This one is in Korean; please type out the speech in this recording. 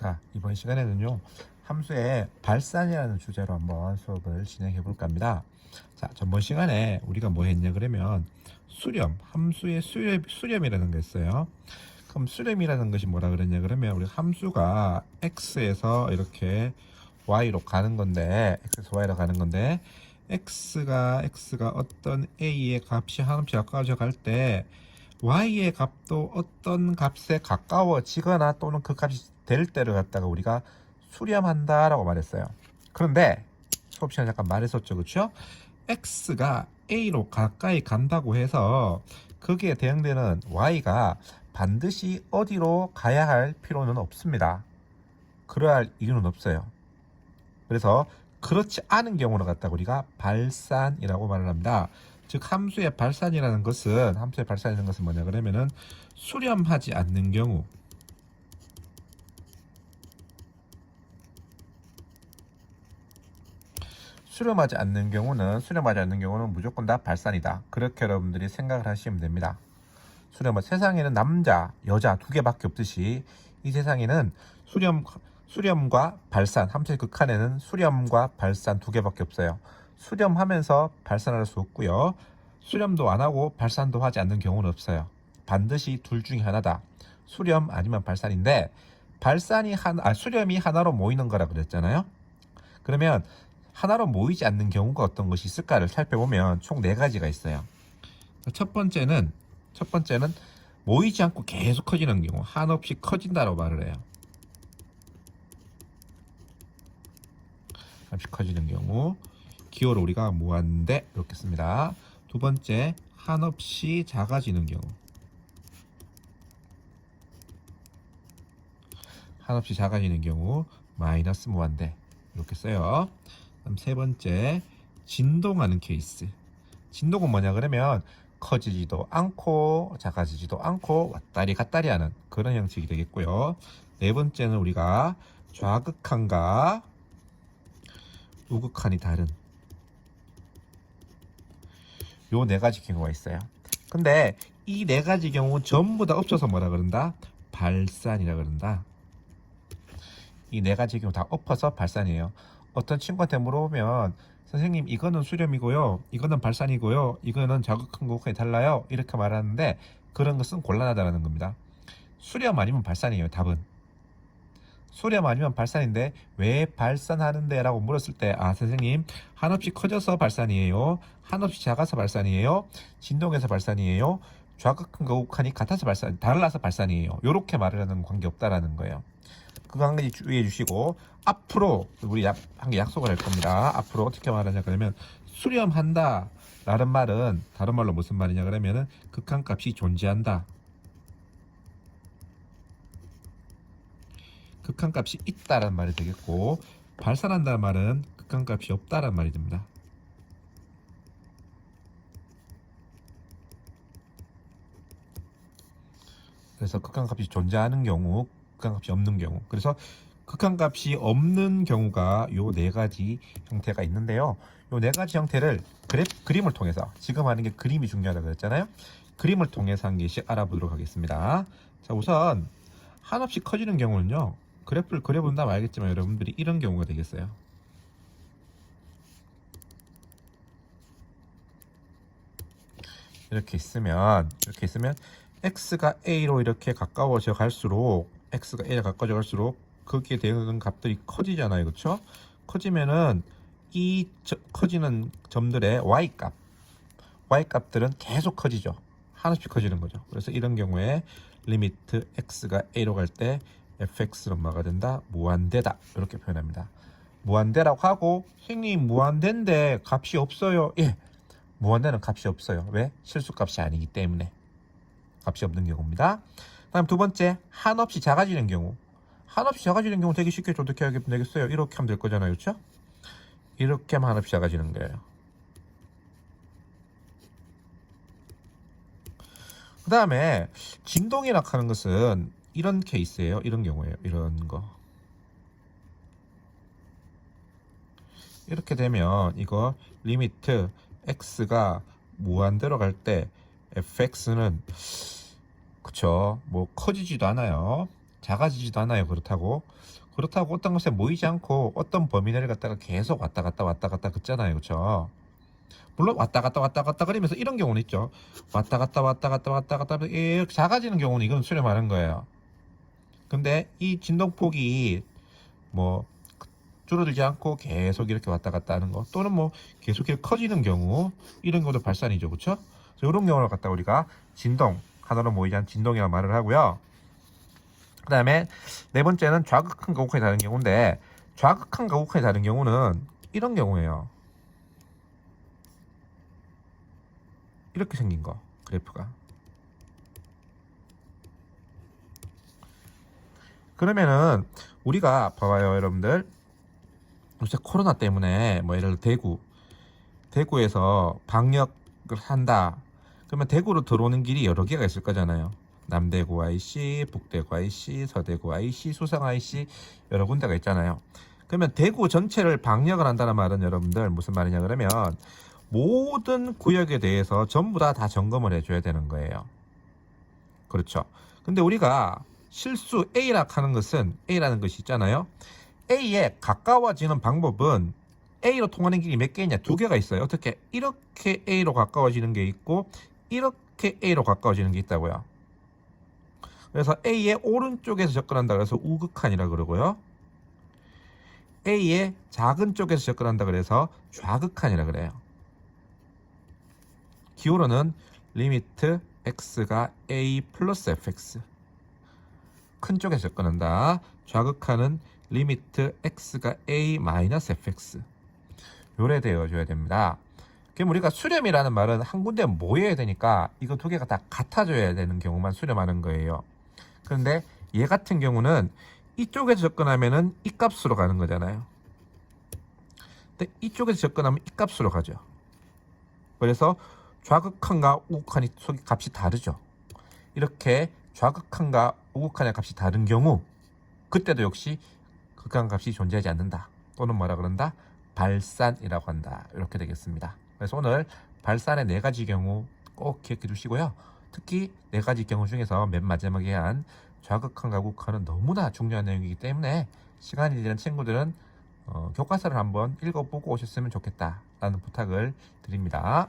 자, 이번 시간에는요, 함수의 발산이라는 주제로 한번 수업을 진행해 볼까 합니다. 자, 전번 시간에 우리가 뭐 했냐 그러면 함수의 수렴이라는 게 있어요. 그럼 수렴이라는 것이 뭐라 그랬냐 그러면 우리 함수가 x에서 이렇게 y로 가는 건데, x가 어떤 a의 값이 한없이 가까워져 갈 때 y의 값도 어떤 값에 가까워지거나 또는 그 값이 될 때를 갖다가 우리가 수렴한다라고 말했어요. 그런데 수업 시간에 잠깐 말했었죠, 그렇죠? x가 a로 가까이 간다고 해서 거기에 대응되는 y가 반드시 어디로 가야 할 필요는 없습니다. 그러할 이유는 없어요. 그래서 그렇지 않은 경우를 갖다가 우리가 발산이라고 말을 합니다. 즉 함수의 발산이라는 것은 뭐냐 그러면은 수렴하지 않는 경우, 수렴하지 않는 경우는 무조건 다 발산이다. 그렇게 여러분들이 생각을 하시면 됩니다. 세상에는 남자, 여자 두 개밖에 없듯이 이 세상에는 수렴과 발산, 함수의 극한에는 수렴과 발산 두 개밖에 없어요. 수렴하면서 발산할 수 없고요. 수렴도 안 하고 발산도 하지 않는 경우는 없어요. 반드시 둘 중에 하나다. 수렴 아니면 발산인데 수렴이 하나로 모이는 거라 그랬잖아요. 그러면 하나로 모이지 않는 경우가 어떤 것이 있을까를 살펴보면 총 4가지가 있어요. 첫 번째는 모이지 않고 계속 커지는 경우, 한없이 커진다고 말을 해요. 한없이 커지는 경우, 기호를 우리가 무한대 이렇게 씁니다. 두 번째, 한없이 작아지는 경우, 마이너스 무한대 이렇게 써요. 그럼 세 번째, 진동하는 케이스. 진동은 뭐냐 그러면 커지지도 않고 작아지지도 않고 왔다리 갔다리 하는 그런 형식이 되겠고요. 네 번째는 우리가 좌극한과 우극한이 다른 요 4가지 경우가 있어요. 근데 이 4가지 경우 전부 다 엎쳐서 뭐라 그런다? 발산이라 그런다. 이 4가지 경우 다 엎어서 발산이에요. 어떤 친구한테 물어보면 선생님 이거는 수렴이고요, 이거는 발산이고요, 이거는 자극한 것과 달라요 이렇게 말하는데 그런 것은 곤란하다는 겁니다. 수렴 아니면 발산이에요. 답은 수렴 아니면 발산인데 왜 발산하는데 라고 물었을 때 선생님 한없이 커져서 발산이에요, 한없이 작아서 발산이에요, 진동해서 발산이에요, 좌극한과 우극한이 달라서 발산이에요, 이렇게 말을 하는 관계없다라는 거예요. 그거 한 가지 주의해 주시고 앞으로 우리 한 개 약속을 할 겁니다. 앞으로 어떻게 말하냐 그러면 수렴한다 라는 말은 다른 말로 무슨 말이냐 그러면은 극한값이 존재한다, 극한값이 있다라는 말이 되겠고, 발산한다는 말은 극한값이 없다라는 말이 됩니다. 그래서 극한값이 존재하는 경우, 극한값이 없는 경우. 그래서 극한값이 없는 경우가 요 4가지 형태가 있는데요. 요 4가지 형태를 그림을 통해서, 지금 하는 게 그림이 중요하다고 그랬잖아요. 그림을 통해서 한 개씩 알아보도록 하겠습니다. 자, 우선 한없이 커지는 경우는요, 그래프를 그려본다면 알겠지만 여러분들이 이런 경우가 되겠어요. 이렇게 있으면 x가 a로 이렇게 가까워져 갈수록 거기에 대응하는 값들이 커지잖아요, 그렇죠? 커지면은 이 커지는 점들의 y값들은 계속 커지죠. 한없이 커지는 거죠. 그래서 이런 경우에 리미트 x가 a로 갈 때 fx는 뭐가 된다? 무한대다. 이렇게 표현합니다. 무한대라고 하고 선생님 무한대인데 값이 없어요. 예, 무한대는 값이 없어요. 왜? 실수값이 아니기 때문에 값이 없는 경우입니다. 다음 두 번째, 한없이 작아지는 경우. 되게 쉽게 어떻게 하면 되겠어요? 이렇게 하면 될 거잖아요, 그렇죠? 이렇게 하면 한없이 작아지는 거예요. 그 다음에 진동이라 하는 것은 이런 케이스예요. 이런 경우예요. 이런 거. 이렇게 되면 이거 리미트 x가 무한대로 갈 때 fx는 그쵸, 뭐 커지지도 않아요. 작아지지도 않아요. 그렇다고 어떤 것에 모이지 않고 어떤 범위 내를 갖다가 계속 왔다 갔다 긋잖아요. 그렇죠? 물론 왔다 갔다 그러면서 이런 경우는 있죠. 왔다 갔다 이렇게 작아지는 경우는 이건 수렴하는 거예요. 근데 이 진동폭이 뭐 줄어들지 않고 계속 이렇게 왔다 갔다 하는 거, 또는 뭐 계속 이렇게 커지는 경우, 이런 것도 발산이죠. 그렇죠? 이런 경우를 갖다 우리가 진동, 하나로 모이지 않은 진동이라고 말을 하고요. 그 다음에 네 번째는 좌극한 가곡한이 다른 경우인데, 좌극한 가곡한이 다른 경우는 이런 경우예요. 이렇게 생긴 거, 그래프가. 그러면은 우리가 봐봐요, 여러분들. 요새 코로나 때문에 뭐 예를 들어 대구에서 방역을 한다. 그러면 대구로 들어오는 길이 여러 개가 있을 거잖아요. 남대구 IC, 북대구 IC, 서대구 IC, 수성 IC, 여러 군데가 있잖아요. 그러면 대구 전체를 방역을 한다는 말은 여러분들 무슨 말이냐 그러면 모든 구역에 대해서 전부 다 점검을 해줘야 되는 거예요. 그렇죠. 근데 우리가 실수 A라는 것이 있잖아요. A에 가까워지는 방법은, A로 통하는 길이 몇 개 있냐? 두 개가 있어요. 어떻게? 이렇게 A로 가까워지는 게 있고, 이렇게 A로 가까워지는 게 있다고요. 그래서 A의 오른쪽에서 접근한다 그래서 우극한이라 그러고요. A의 작은 쪽에서 접근한다 그래서 좌극한이라 그래요. 기호로는 리미트 x가 a 플러스 fx. 큰 쪽에서 접근한다. 좌극한은 리미트 x가 a 마이너스 fx. 요래 되어줘야 됩니다. 그럼 우리가 수렴이라는 말은 한 군데 모여야 되니까 이거 두 개가 다 같아져야 되는 경우만 수렴하는 거예요. 그런데 얘 같은 경우는 이쪽에서 접근하면은 이 값으로 가는 거잖아요. 근데 이쪽에서 접근하면 이 값으로 가죠. 그래서 좌극한과 우극한이 값이 다르죠. 이렇게 좌극한과 우극한의 값이 다른 경우, 그때도 역시 극한 값이 존재하지 않는다. 또는 뭐라 그런다? 발산이라고 한다. 이렇게 되겠습니다. 그래서 오늘 발산의 네 가지 경우 꼭 기억해 주시고요. 특히 네 가지 경우 중에서 맨 마지막에 한 좌극한과 우극한은 너무나 중요한 내용이기 때문에 시간이 되는 친구들은 교과서를 한번 읽어보고 오셨으면 좋겠다라는 부탁을 드립니다.